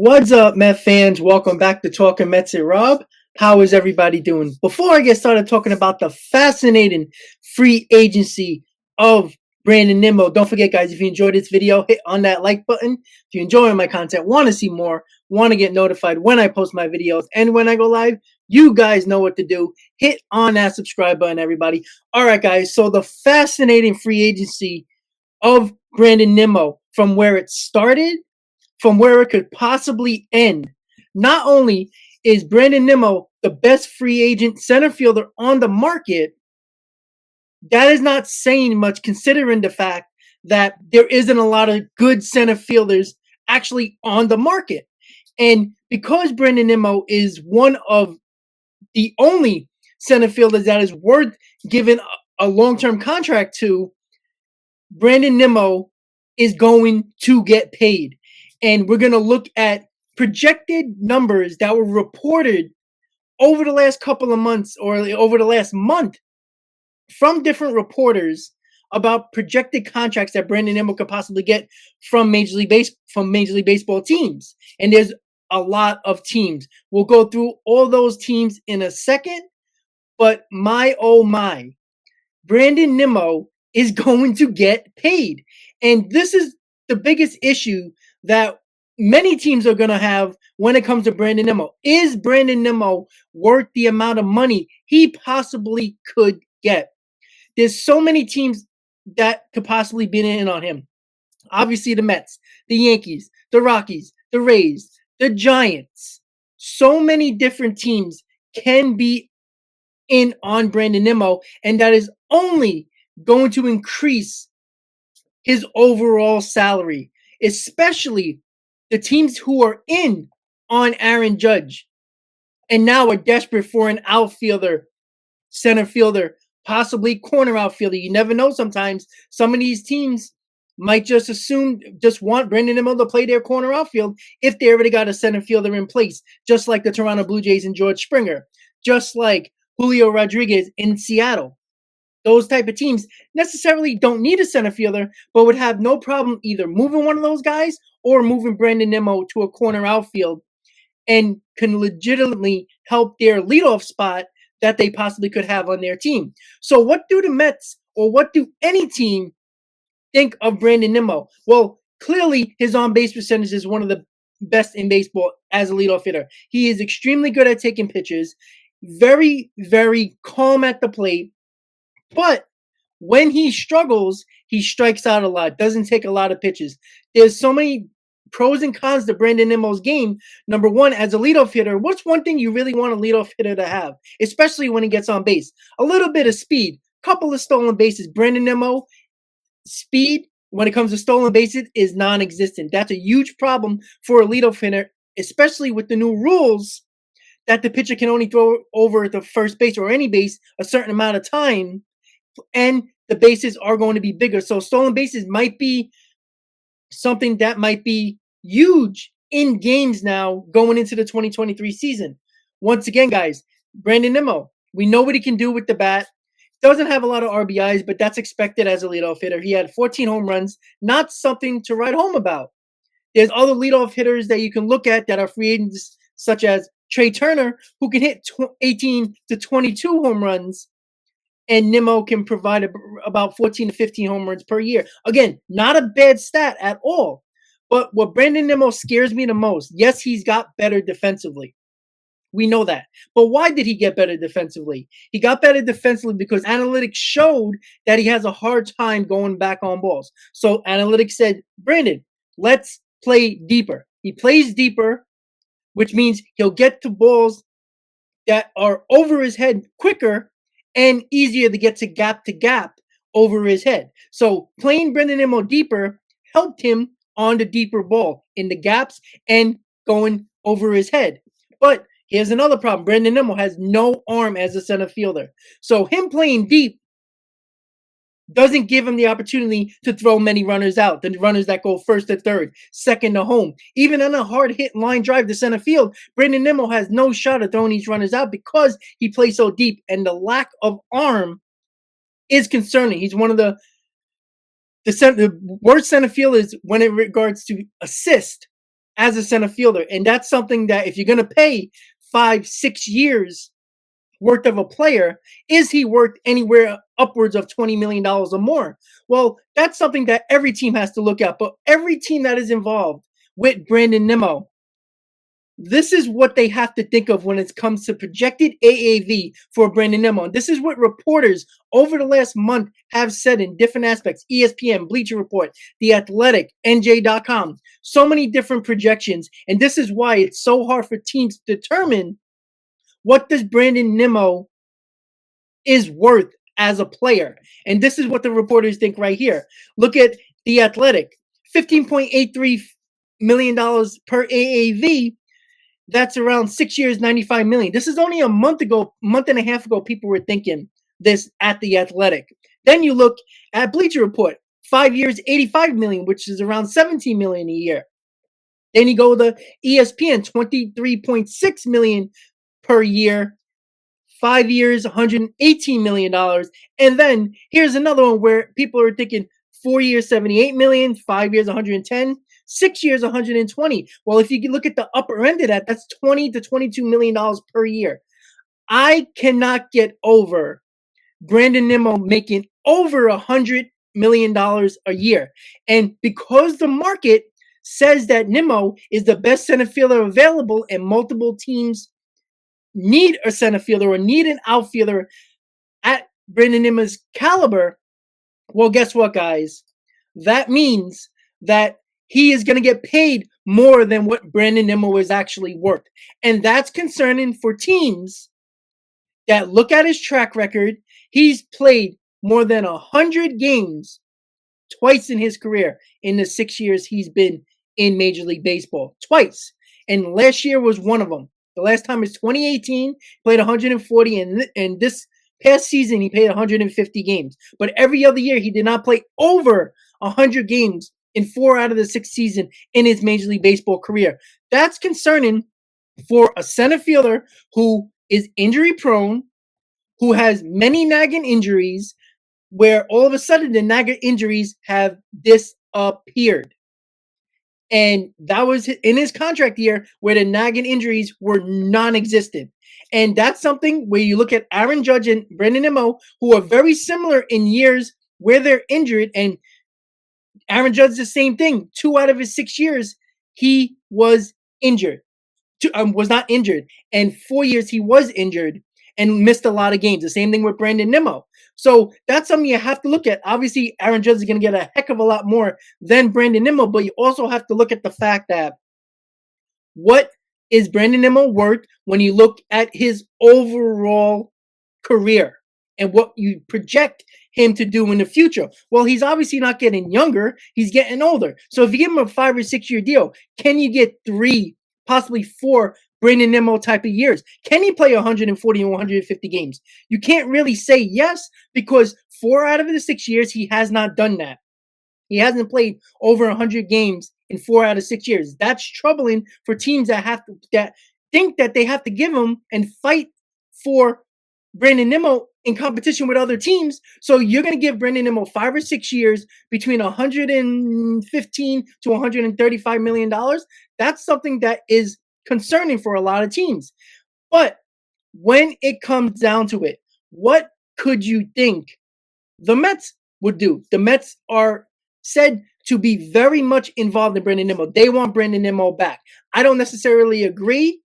What's up, Met fans? Welcome back to Talking Mets and Rob. How is everybody doing? Before I get started talking about the fascinating free agency of Brandon Nimmo, don't forget, guys, if you enjoyed this video, hit on that like button. If you're enjoying my content, want to see more, want to get notified when I post my videos and when I go live, you guys know what to do. Hit on that subscribe button, everybody. All right, guys, so the fascinating free agency of Brandon Nimmo, from where it started, from where it could possibly end. Not only is Brandon Nimmo the best free agent center fielder on the market, that is not saying much considering the fact that there isn't a lot of good center fielders actually on the market. And because Brandon Nimmo is one of the only center fielders that is worth giving a long-term contract to, Brandon Nimmo is going to get paid. And we're going to look at projected numbers that were reported over the last couple of months or over the last month from different reporters about projected contracts that Brandon Nimmo could possibly get from Major League Baseball teams. And there's a lot of teams. We'll go through all those teams in a second. But my, oh my, Brandon Nimmo is going to get paid. And this is the biggest issue that many teams are going to have when it comes to Brandon Nimmo. Is Brandon Nimmo worth the amount of money he possibly could get? There's so many teams that could possibly be in on him. Obviously, the Mets, the Yankees, the Rockies, the Rays, the Giants. So many different teams can be in on Brandon Nimmo, and that is only going to increase his overall salary, especially the teams who are in on Aaron Judge and now are desperate for an outfielder, center fielder, possibly corner outfielder. You never know sometimes. Some of these teams might just want Brandon Nimmo to play their corner outfield if they already got a center fielder in place, just like the Toronto Blue Jays and George Springer, just like Julio Rodriguez in Seattle. Those type of teams necessarily don't need a center fielder, but would have no problem either moving one of those guys or moving Brandon Nimmo to a corner outfield and can legitimately help their leadoff spot that they possibly could have on their team. So what do the Mets or what do any team think of Brandon Nimmo? Well, clearly his on-base percentage is one of the best in baseball as a leadoff hitter. He is extremely good at taking pitches, very, very calm at the plate. But when he struggles, he strikes out a lot, doesn't take a lot of pitches. There's so many pros and cons to Brandon Nimmo's game. Number one, as a leadoff hitter, what's one thing you really want a leadoff hitter to have, especially when he gets on base? A little bit of speed, couple of stolen bases. Brandon Nimmo, speed, when it comes to stolen bases, is non-existent. That's a huge problem for a leadoff hitter, especially with the new rules that the pitcher can only throw over the first base or any base a certain amount of time. And the bases are going to be bigger. So stolen bases might be something that might be huge in games now going into the 2023 season. Once again, guys, Brandon Nimmo, we know what he can do with the bat. Doesn't have a lot of RBIs, but that's expected as a leadoff hitter. He had 14 home runs, not something to write home about. There's other leadoff hitters that you can look at that are free agents, such as Trey Turner, who can hit 18 to 22 home runs. And Nimmo can provide about 14 to 15 home runs per year. Again, not a bad stat at all. But what Brandon Nimmo scares me the most, yes, he's got better defensively. We know that. But why did he get better defensively? He got better defensively because analytics showed that he has a hard time going back on balls. So analytics said, Brandon, let's play deeper. He plays deeper, which means he'll get to balls that are over his head quicker and easier to get to gap over his head. So playing Brandon Nimmo deeper helped him on the deeper ball in the gaps and going over his head. But here's another problem. Brandon Nimmo has no arm as a center fielder. So him playing deep doesn't give him the opportunity to throw many runners out, the runners that go first to third, second to home. Even on a hard hit line drive to center field, Brandon Nimmo has no shot at throwing these runners out because he plays so deep, and the lack of arm is concerning. He's one of the worst center fielders when it regards to assist as a center fielder. And that's something that if you're going to pay 5-6 years worth of a player, is he worth anywhere upwards of $20 million or more? Well, that's something that every team has to look at. But every team that is involved with Brandon Nimmo, this is what they have to think of when it comes to projected AAV for Brandon Nimmo. And this is what reporters over the last month have said in different aspects. ESPN, Bleacher Report, The Athletic, NJ.com. So many different projections. And this is why it's so hard for teams to determine what does Brandon Nimmo is worth as a player. And this is what the reporters think right here. Look at The Athletic. $15.83 million per AAV. That's around 6 years, $95 million. This is only a month and a half ago, people were thinking this at The Athletic. Then you look at Bleacher Report, 5 years, $85 million, which is around $17 million a year. Then you go to ESPN, $23.6 million per year, 5 years, $118 million. And then here's another one where people are thinking 4 years, $78 million, 5 years, $110, 6 years, $120. Well, if you look at the upper end of that, that's $20 to $22 million per year. I cannot get over Brandon Nimmo making over $100 million a year. And because the market says that Nimmo is the best center fielder available and multiple teams need a center fielder or need an outfielder at Brandon Nimmo's caliber, well, guess what, guys? That means that he is going to get paid more than what Brandon Nimmo is actually worth. And that's concerning for teams that look at his track record. He's played more than 100 games twice in his career in the 6 years he's been in Major League Baseball. Twice. And last year was one of them. The last time is 2018, played 140, and this past season he played 150 games. But every other year he did not play over 100 games in 4 out of the 6 seasons in his Major League Baseball career. That's concerning for a center fielder who is injury prone, who has many nagging injuries, where all of a sudden the nagging injuries have disappeared. And that was in his contract year where the nagging injuries were non-existent. And that's something where you look at Aaron Judge and Brandon Nimmo, who are very similar in years where they're injured. And Aaron Judge, the same thing. 2 out of his 6 years, he was injured. Was not injured. And 4 years he was injured and missed a lot of games. The same thing with Brandon Nimmo. So that's something you have to look at. Obviously, Aaron Judge is going to get a heck of a lot more than Brandon Nimmo, but you also have to look at the fact that what is Brandon Nimmo worth when you look at his overall career and what you project him to do in the future? Well, he's obviously not getting younger. He's getting older. So if you give him a 5 or 6 year deal, can you get 3, possibly 4 Brandon Nimmo type of years? Can he play 140 and 150 games? You can't really say yes, because 4 out of the 6 years, he has not done that. He hasn't played over 100 games in 4 out of 6 years. That's troubling for teams that think that they have to give him and fight for Brandon Nimmo in competition with other teams. So you're going to give Brandon Nimmo 5 or 6 years between 115 to $135 million. That's something that is concerning for a lot of teams. But when it comes down to it, what could you think the Mets would do? The Mets are said to be very much involved in Brandon Nimmo. They want Brandon Nimmo back. I don't necessarily agree,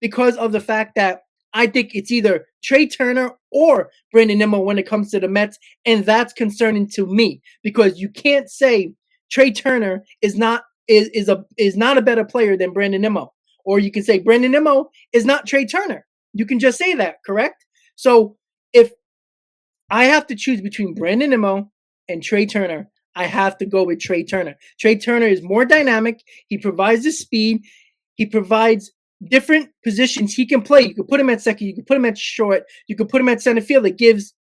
because of the fact that I think it's either Trey Turner or Brandon Nimmo when it comes to the Mets, and that's concerning to me, because you can't say Trey Turner is not a better player than Brandon Nimmo, or you can say Brandon Nimmo is not Trey Turner. You can just say that, correct? So if I have to choose between Brandon Nimmo and Trey Turner, I have to go with Trey Turner. Trey Turner is more dynamic. He provides the speed. He provides different positions he can play. You can put him at second. You can put him at short. You can put him at center field. It gives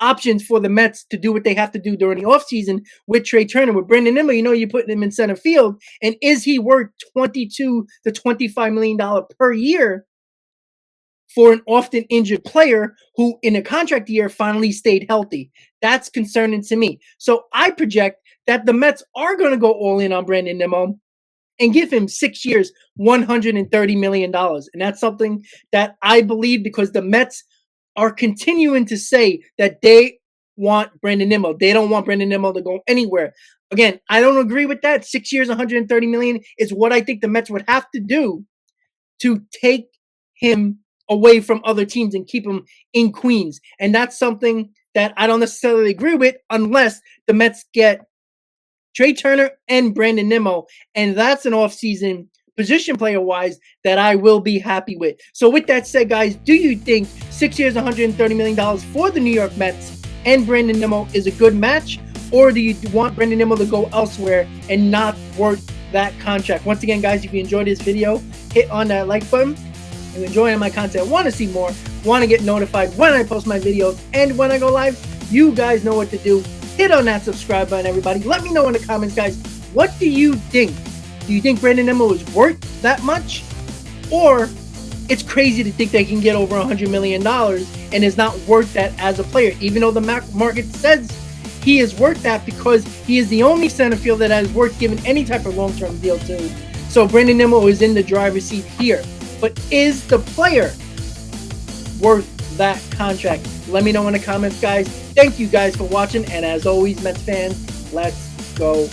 options for the Mets to do what they have to do during the offseason with Trey Turner. With Brandon Nimmo, you're putting him in center field. And is he worth $22 to $25 million per year for an often injured player who in a contract year finally stayed healthy? That's concerning to me. So I project that the Mets are going to go all in on Brandon Nimmo, and give him 6 years, $130 million. And that's something that I believe, because the Mets are continuing to say that they want Brandon Nimmo. They don't want Brandon Nimmo to go anywhere. Again, I don't agree with that. 6 years, $130 million is what I think the Mets would have to do to take him away from other teams and keep him in Queens. And that's something that I don't necessarily agree with unless the Mets get Trey Turner and Brandon Nimmo. And that's an offseason position player-wise that I will be happy with. So with that said, guys, do you think 6 years, $130 million for the New York Mets and Brandon Nimmo is a good match? Or do you want Brandon Nimmo to go elsewhere and not worth that contract? Once again, guys, if you enjoyed this video, hit on that like button. If you're enjoying my content, want to see more, want to get notified when I post my videos and when I go live, you guys know what to do. Hit on that subscribe button, everybody. Let me know in the comments, guys, what do you think? Do you think Brandon Nimmo is worth that much? Or it's crazy to think they can get over $100 million and is not worth that as a player, even though the market says he is worth that, because he is the only center fielder that is worth giving any type of long-term deal to. So Brandon Nimmo is in the driver's seat here. But is the player worth that contract? Let me know in the comments, guys. Thank you guys for watching. And as always, Mets fans, let's go